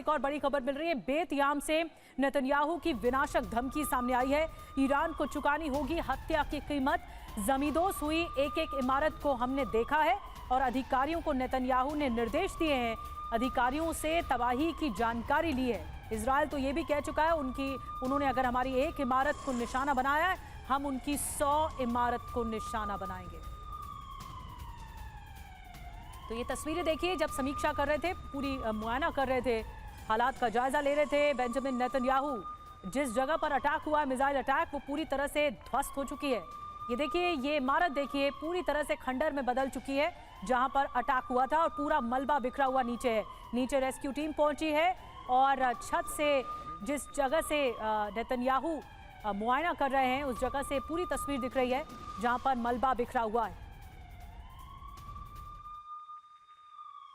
एक और बड़ी खबर मिल रही है। बेतयाम से नेतन्याहू की विनाशक धमकी सामने आई है। ईरान को चुकानी होगी हत्या की कीमत। जमींदोज हुई एक एक इमारत को हमने देखा है और अधिकारियों को नेतन्याहू ने निर्देश दिए हैं, अधिकारियों से तबाही की जानकारी ली है। इजरायल तो ये भी कह चुका है उन्होंने अगर हमारी एक इमारत को निशाना बनाया है, हम उनकी 100 इमारत को निशाना बनाएंगे। तो ये तस्वीरें देखिए जब समीक्षा कर रहे थे, पूरी मुआयना कर रहे थे, हालात का जायजा ले रहे थे बेंजामिन नेतन्याहू। जिस जगह पर अटैक हुआ है, मिसाइल अटैक, वो पूरी तरह से ध्वस्त हो चुकी है। ये देखिए, ये इमारत देखिए पूरी तरह से खंडर में बदल चुकी है जहां पर अटैक हुआ था और पूरा मलबा बिखरा हुआ नीचे है। नीचे रेस्क्यू टीम पहुंची है और छत से जिस जगह से नेतन्याहू मुआयना कर रहे हैं उस जगह से पूरी तस्वीर दिख रही है जहां पर मलबा बिखरा हुआ है।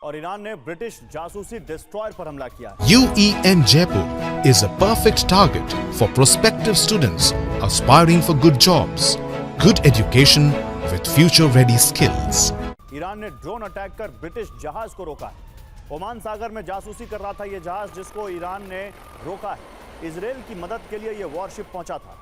और ईरान ने ब्रिटिश जासूसी डिस्ट्रॉयर पर हमला किया। UEM Jaipur is a perfect target for prospective students aspiring for good jobs, good education with future-ready skills. Iran ने ड्रोन अटैक कर ब्रिटिश जहाज को रोका है। ओमान सागर में जासूसी कर रहा था यह जहाज, जिसको ईरान ने रोका है। इजराइल की मदद के लिए यह वॉरशिप पहुंचा था।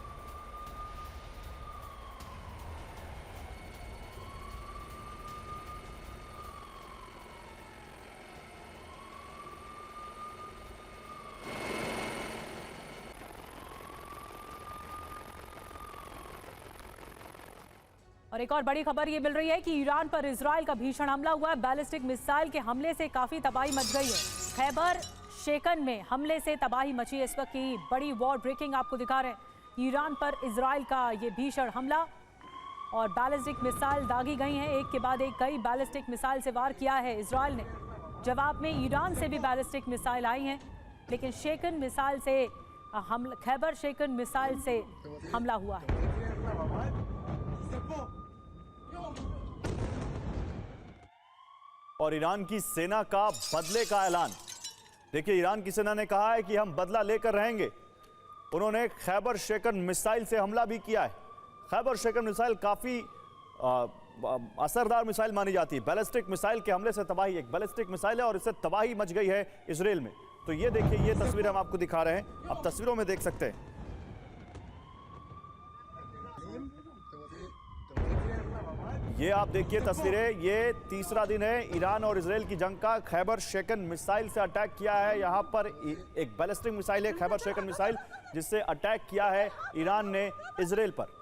और एक और बड़ी खबर ये मिल रही है कि ईरान पर इजराइल का भीषण हमला हुआ है। बैलिस्टिक मिसाइल के हमले से काफी तबाही मच गई है। खैबर शेकन में हमले से तबाही मची है। इस वक्त की बड़ी वॉर ब्रेकिंग आपको दिखा रहे हैं। ईरान पर इजराइल का ये भीषण हमला और बैलिस्टिक मिसाइल दागी गई हैं। एक के बाद एक कई बैलिस्टिक मिसाइल से वार किया है इजराइल ने। जवाब में ईरान से भी बैलिस्टिक मिसाइल आई हैं, लेकिन शेकन मिसाइल से खैबर शेकन मिसाइल से हमला हुआ है। और ईरान की सेना का बदले का ऐलान। देखिए, ईरान की सेना ने कहा है कि हम बदला लेकर रहेंगे। उन्होंने खैबर शेकन मिसाइल से हमला भी किया है। खैबर शेकन मिसाइल काफी असरदार मिसाइल मानी जाती है। बैलिस्टिक मिसाइल के हमले से तबाही, एक बैलिस्टिक मिसाइल है और इससे तबाही मच गई है इजराइल में। तो ये देखिए, ये तस्वीर हम आपको दिखा रहे हैं, आप तस्वीरों में देख सकते हैं। ये आप देखिए तस्वीरें, ये तीसरा दिन है ईरान और इजराइल की जंग का। खैबर शेकन मिसाइल से अटैक किया है। यहाँ पर एक बैलिस्टिक मिसाइल है, खैबर शेकन मिसाइल, जिससे अटैक किया है ईरान ने इजराइल पर।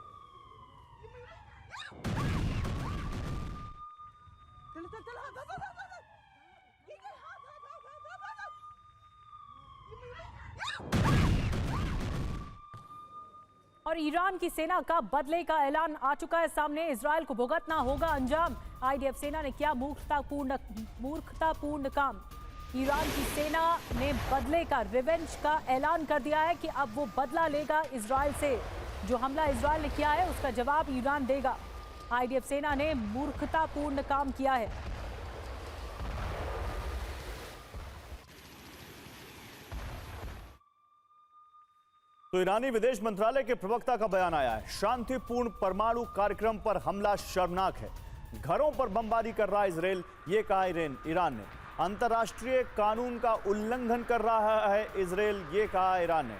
और ईरान की सेना का बदले का ऐलान आ चुका है सामने। इजराइल को भुगतना होगा अंजाम। आईडीएफ सेना ने किया मूर्खतापूर्ण काम। ईरान की सेना ने बदले का, रिवेंज का ऐलान कर दिया है कि अब वो बदला लेगा इजराइल से। जो हमला इजराइल ने किया है उसका जवाब ईरान देगा। आईडीएफ सेना ने मूर्खतापूर्ण काम किया है। तो ईरानी विदेश मंत्रालय के प्रवक्ता का बयान आया है। शांतिपूर्ण परमाणु कार्यक्रम पर हमला शर्मनाक है। घरों पर बमबारी कर रहा है इजराइल, ये कहा ईरान ने। अंतर्राष्ट्रीय कानून का उल्लंघन कर रहा है इजराइल, ये कहा ईरान ने।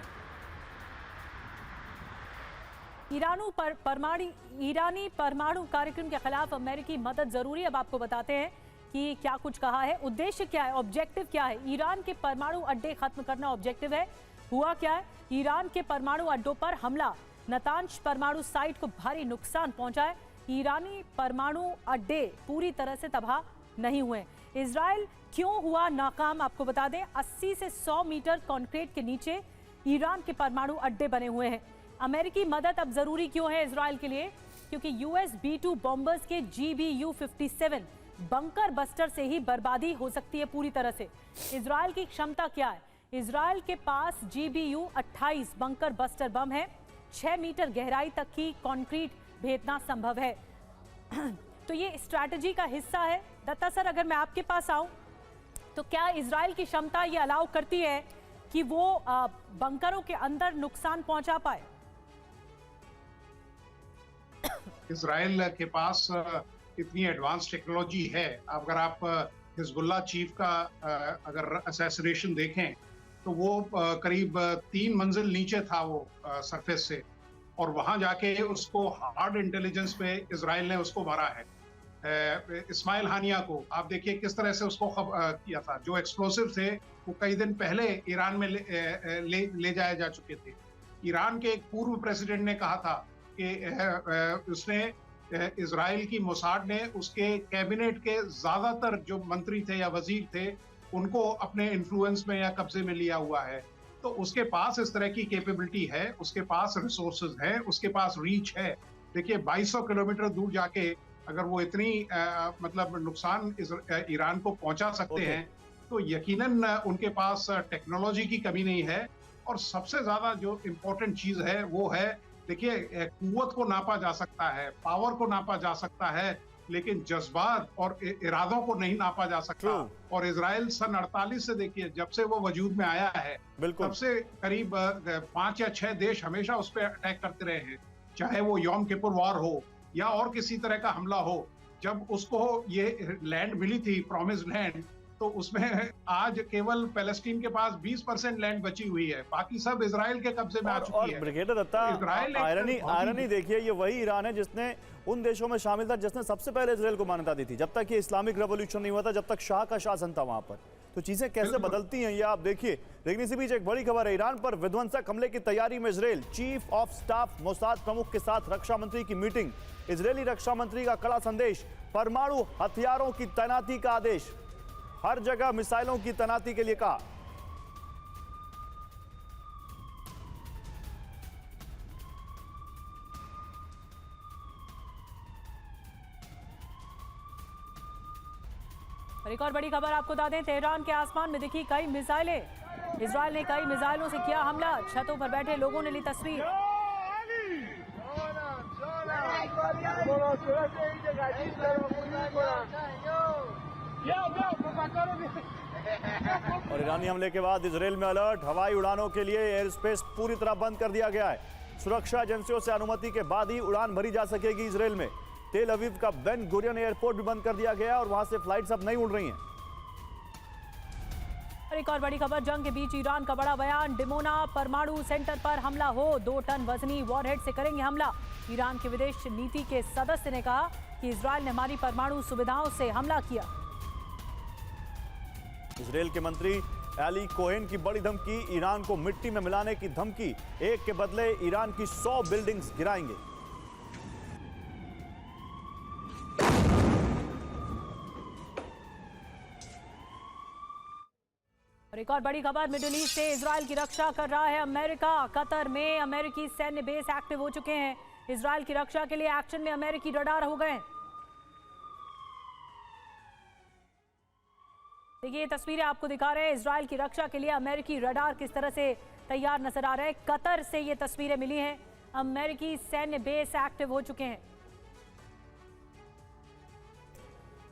ईरानी परमाणु कार्यक्रम के खिलाफ अमेरिकी मदद जरूरी। अब आपको बताते हैं कि क्या कुछ कहा है, उद्देश्य क्या है, ऑब्जेक्टिव क्या है। ईरान के परमाणु अड्डे खत्म करना ऑब्जेक्टिव है। हुआ क्या है, ईरान के परमाणु अड्डों पर हमला, नतांज परमाणु साइट को भारी नुकसान पहुंचा है। ईरानी परमाणु अड्डे पूरी तरह से तबाह नहीं हुए। इजराइल क्यों हुआ नाकाम, आपको बता दें। 80 से 100 मीटर कंक्रीट के नीचे ईरान के परमाणु अड्डे बने हुए हैं। अमेरिकी मदद अब जरूरी क्यों है इजराइल के लिए, क्योंकि US B-2 बॉम्बर्स के GBU-57 बंकर बस्टर से ही बर्बादी हो सकती है पूरी तरह से। इजराइल की क्षमता क्या है, इजराइल के पास GBU-28 बंकर बस्टर बम है। 6 मीटर गहराई तक की कंक्रीट भेदना संभव है। तो ये स्ट्रैटेजी का हिस्सा है। दत्ता सर, अगर मैं आपके पास आऊं तो क्या इजराइल की क्षमता ये अलाउ करती है कि वो बंकरों के अंदर नुकसान पहुंचा पाए? इजराइल के पास इतनी एडवांस टेक्नोलॉजी है। अगर आप हिजबुल्लाह चीफ का अगर असैसिनेशन देखें तो वो करीब 3 मंजिल नीचे था वो सरफेस से, और वहां जाके उसको हार्ड इंटेलिजेंस पे इजराइल ने उसको मारा है। इस्माइल हानिया को आप देखिए किस तरह से उसको किया था। जो एक्सप्लोसिव थे वो कई दिन पहले ईरान में ले जाए जा चुके थे। ईरान के एक पूर्व प्रेसिडेंट ने कहा था कि उसने इजराइल की मोसाद ने उसके कैबिनेट के ज्यादातर जो मंत्री थे या वजीर थे उनको अपने इन्फ्लुएंस में या कब्जे में लिया हुआ है। तो उसके पास इस तरह की कैपेबिलिटी है, उसके पास रिसोर्सेज है, उसके पास रीच है। देखिए 2200 किलोमीटर दूर जाके अगर वो इतनी मतलब नुकसान ईरान को पहुंचा सकते हैं, तो यकीनन उनके पास टेक्नोलॉजी की कमी नहीं है। और सबसे ज्यादा जो इम्पोर्टेंट चीज है वो है, देखिए कुव्वत को नापा जा सकता है, पावर को नापा जा सकता है, लेकिन जज्बात और इरादों को नहीं नापा जा सकता। और इजराइल सन 48 से देखिए जब से वो वजूद में आया है, तब से करीब 5 या 6 देश हमेशा उस पर अटैक करते रहे हैं, चाहे वो यौम किपुर वॉर हो या और किसी तरह का हमला हो। जब उसको ये लैंड मिली थी, प्रॉमिस्ड लैंड, तो उसमें आज केवल पैलेस्टीन के पास 20% लैंड बची हुई है, बाकी सब इजराइल के कब्जे में आ चुकी है। ब्रिगेडियर दत्ता, आयरनी देखिए, ये वही ईरान है जिसने उन देशों में शामिल था जिसने सबसे पहले इजराइल को मान्यता दी थी। जब तक ये इस्लामिक रेवोल्यूशन नहीं हुआ था, जब तक शाह का शासन था वहां पर, तो चीजें कैसे बदलती हैं ये आप देखिए। लेकिन इसी बीच एक बड़ी खबर है, ईरान पर विध्वंसक हमले की तैयारी में Israel. Chief of staff Mossad प्रमुख के साथ रक्षा मंत्री की मीटिंग। इजरायली रक्षा मंत्री का कड़ा संदेश, परमाणु हथियारों की तैनाती का आदेश, हर जगह मिसाइलों की तैनाती के लिए कहा। और एक और बड़ी खबर आपको बता दें, तेहरान के आसमान में दिखी कई मिसाइलें। इजराइल ने कई मिसाइलों से किया हमला। छतों पर बैठे लोगों ने ली तस्वीर। और ईरानी हमले के बाद इजराइल में अलर्ट, हवाई उड़ानों के लिए एयर स्पेस पूरी तरह बंद कर दिया गया है। सुरक्षा एजेंसियों से अनुमति के बाद ही उड़ान भरी जा सकेगी इजराइल में। तेल अवीव का बेन गुरियन एयरपोर्ट भी बंद कर दिया गया है और वहां से फ्लाइट्स अब नहीं उड़ रही हैं। और एक और बड़ी खबर, जंग के बीच ईरान का बड़ा बयान, डिमोना परमाणु सेंटर पर हमला हो, 2 टन वजनी वॉरहेड से करेंगे हमला। ईरान के विदेश नीति के सदस्य ने कहा कि इजराइल ने हमारी परमाणु सुविधाओं से हमला किया। इजराइल के मंत्री एली कोहेन की बड़ी धमकी, ईरान को मिट्टी में मिलाने की धमकी, एक के बदले ईरान की 100 बिल्डिंग्स गिराएंगे। और एक और बड़ी खबर, मिडिल ईस्ट से इजराइल की रक्षा कर रहा है अमेरिका। कतर में अमेरिकी सैन्य बेस एक्टिव हो चुके हैं। इजराइल की रक्षा के लिए एक्शन में अमेरिकी रडार हो गए। देखिए ये तस्वीरें आपको दिखा रहे हैं, इजराइल की रक्षा के लिए अमेरिकी रडार किस तरह से तैयार नजर आ रहे हैं। कतर से ये तस्वीरें मिली हैं, अमेरिकी सैन्य बेस एक्टिव हो चुके हैं।